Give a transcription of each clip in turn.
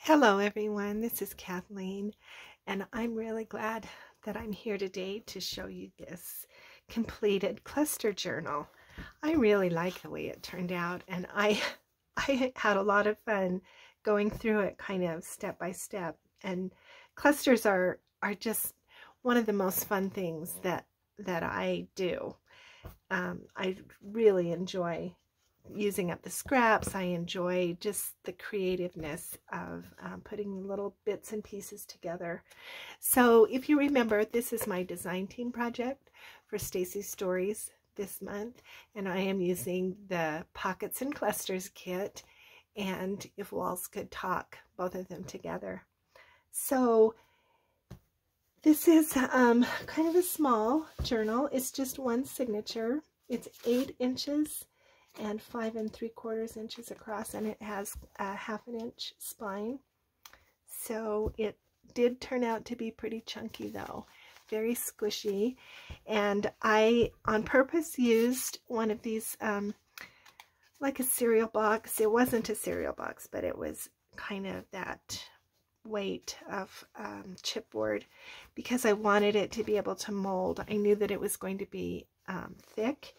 Hello everyone, this is Kathleen, and I'm really glad that I'm here today to show you this completed cluster journal. I really like the way it turned out, and I had a lot of fun going through it kind of step by step, and clusters are just one of the most fun things that I do. I really enjoy using up the scraps. I enjoy just the creativeness of putting little bits and pieces together. So if you remember, this is my design team project for Stacy Stories this month, and I am using the Pockets and Clusters kit and If Walls Could Talk, both of them together. So this is kind of a small journal. It's just one signature. It's 8 inches and 5 3/4 inches across, and it has a 1/2 inch spine. So it did turn out to be pretty chunky though, very squishy. And I on purpose used one of these like a cereal box. It wasn't a cereal box, but it was kind of that weight of chipboard, because I wanted it to be able to mold. I knew that it was going to be thick,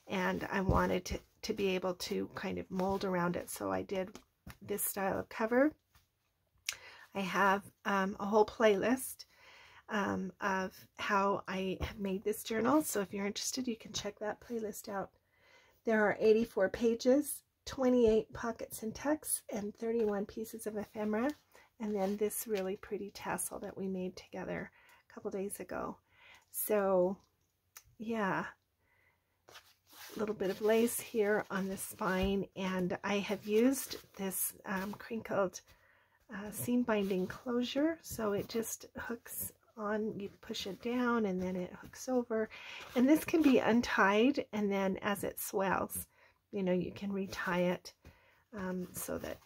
and I wanted to be able to kind of mold around it, so I did this style of cover. I have a whole playlist of how I have made this journal, so if you're interested, you can check that playlist out. There are 84 pages, 28 pockets and tucks, and 31 pieces of ephemera, and then this really pretty tassel that we made together a couple days ago. So yeah, a little bit of lace here on the spine, and I have used this crinkled seam binding closure, so it just hooks on. You push it down and then it hooks over, and this can be untied, and then as it swells, you know, you can retie it so that,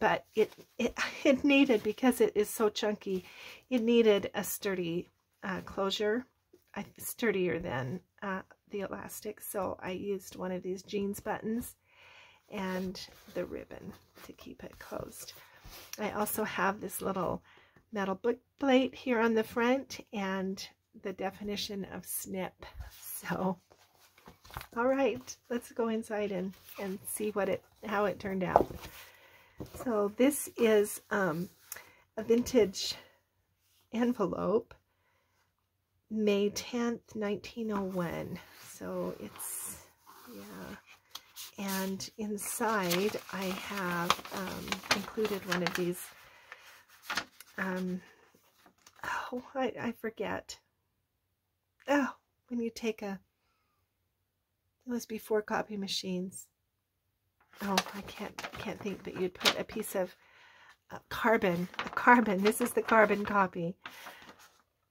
but it needed, because it is so chunky, it needed a sturdy closure, sturdier than the elastic, so I used one of these jeans buttons and the ribbon to keep it closed. I also have this little metal book plate here on the front and the definition of snip. So all right, let's go inside and see how it turned out. So this is a vintage envelope, May 10th, 1901. So it's, yeah. And inside I have included one of these, oh, I forget. Oh, when you take it was before copy machines. Oh, I can't think, but you'd put a piece of carbon. This is the carbon copy.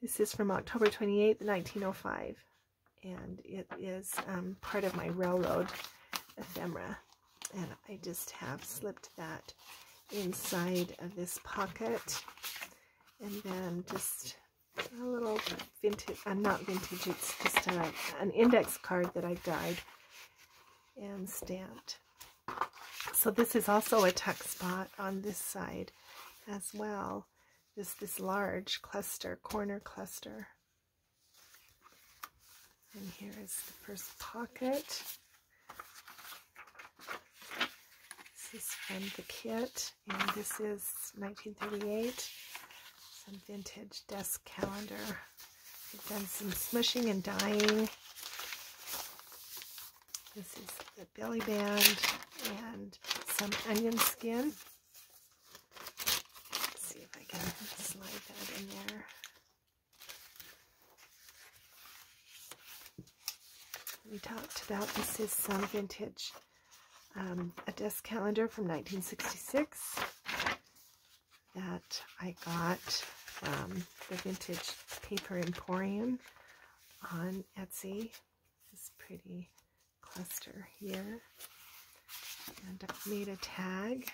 This is from October 28th, 1905, and it is part of my railroad ephemera, and I just have slipped that inside of this pocket, and then just a little vintage, not vintage, it's just an index card that I dyed and stamped. So this is also a tuck spot on this side as well. Just this large cluster, corner cluster. And here is the first pocket. This is from the kit, and this is 1938. Some vintage desk calendar. I've done some smushing and dyeing. This is the belly band and some onion skin. Let's see if I can slide that in there. We talked about, this is some vintage, a desk calendar from 1966 that I got from the Vintage Paper Emporium on Etsy. This pretty cluster here, and I made a tag.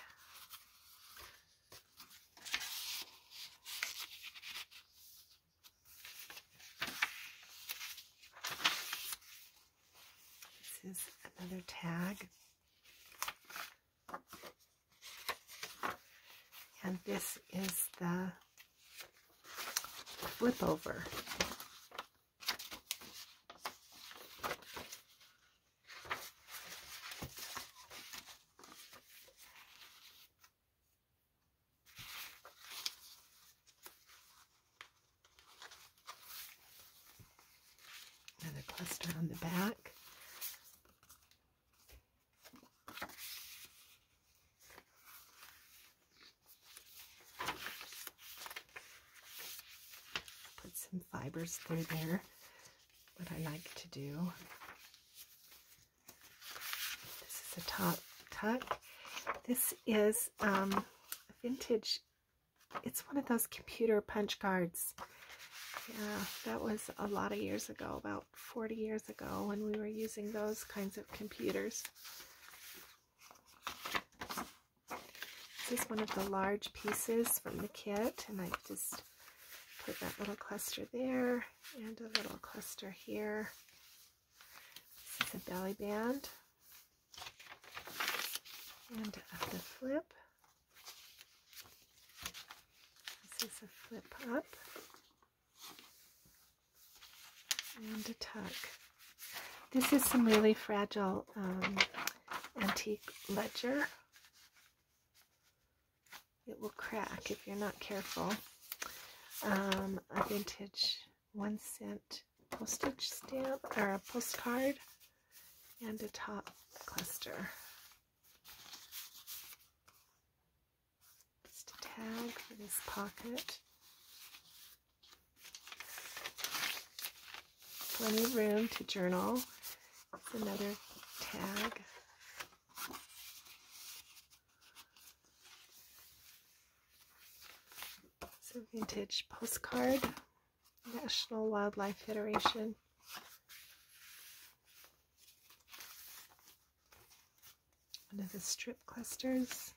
This is another tag, And this is the flip over. Another cluster on the back. Put some fibers through there, what I like to do. This is a top tuck. This is a vintage, it's one of those computer punch cards. Yeah, that was a lot of years ago, about 40 years ago, when we were using those kinds of computers. This is one of the large pieces from the kit, and I just put that little cluster there and a little cluster here. This is a belly band and the flip. This is a flip up and a tuck. This is some really fragile antique ledger. It will crack if you're not careful. A vintage 1-cent postage stamp or a postcard and a top cluster. Just a tag for this pocket. Plenty of room to journal. It's another tag. It's a vintage postcard, National Wildlife Federation. One of the strip clusters.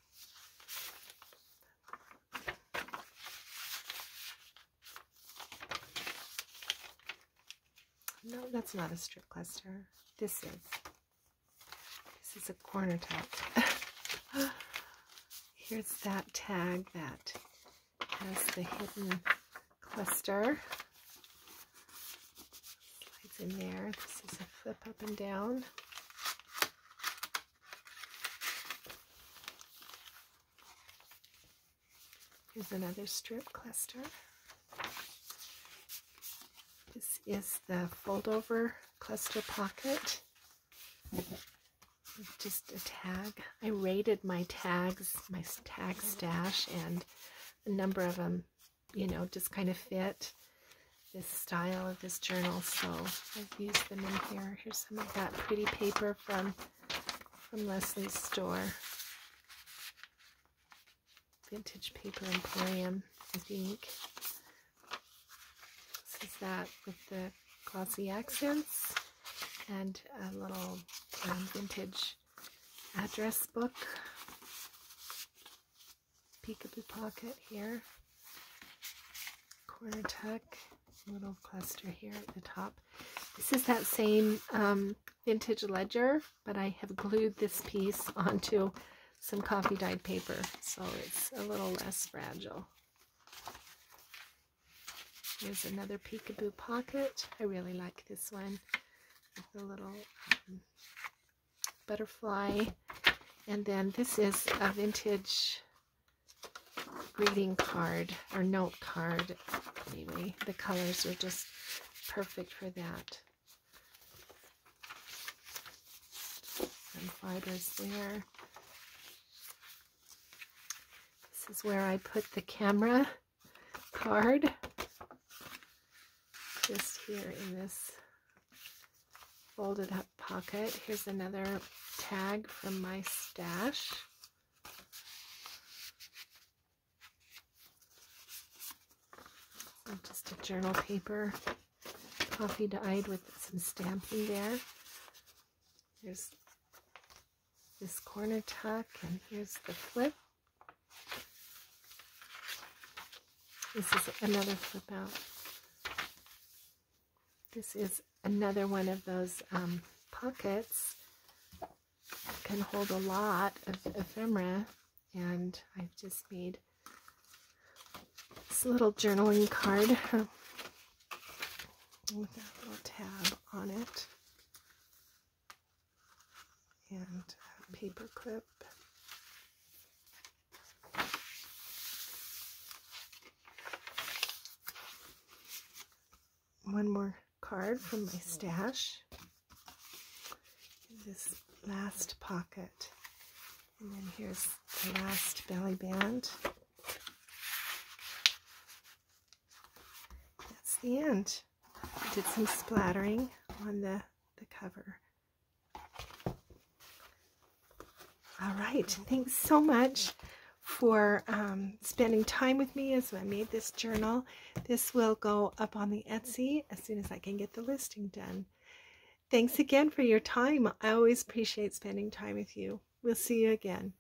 No, that's not a strip cluster. This is a corner tuck. Here's that tag that has the hidden cluster. Slides in there. This is a flip up and down. Here's another strip cluster. This is the fold-over cluster pocket. Just a tag. I rated my tags, my tag stash, and a number of them, you know, just kind of fit this style of this journal, so I've used them in here. Here's some of that pretty paper from Leslie's store. Vintage Paper Emporium, I think. This is that with the glossy accents and a little vintage address book. Peekaboo pocket here. Corner tuck. Little cluster here at the top. This is that same vintage ledger, but I have glued this piece onto some coffee dyed paper, so it's a little less fragile. Here's another peekaboo pocket. I really like this one with a little butterfly. And then this is a vintage greeting card or note card. Anyway, the colors are just perfect for that. Some fibers there. This is where I put the camera card. Just here in this folded up pocket. Here's another tag from my stash. So just a journal paper, coffee dyed with some stamping there. There's this corner tuck, and here's the flip. This is another flip out. This is another one of those pockets. Can hold a lot of ephemera, and I've just made this little journaling card with that little tab on it and a paper clip. One more card from my stash. This last pocket. And then here's the last belly band. That's the end. I did some splattering on the cover. All right, thanks so much for spending time with me as I made this journal. This will go up on the Etsy as soon as I can get the listing done. Thanks again for your time. I always appreciate spending time with you. We'll see you again.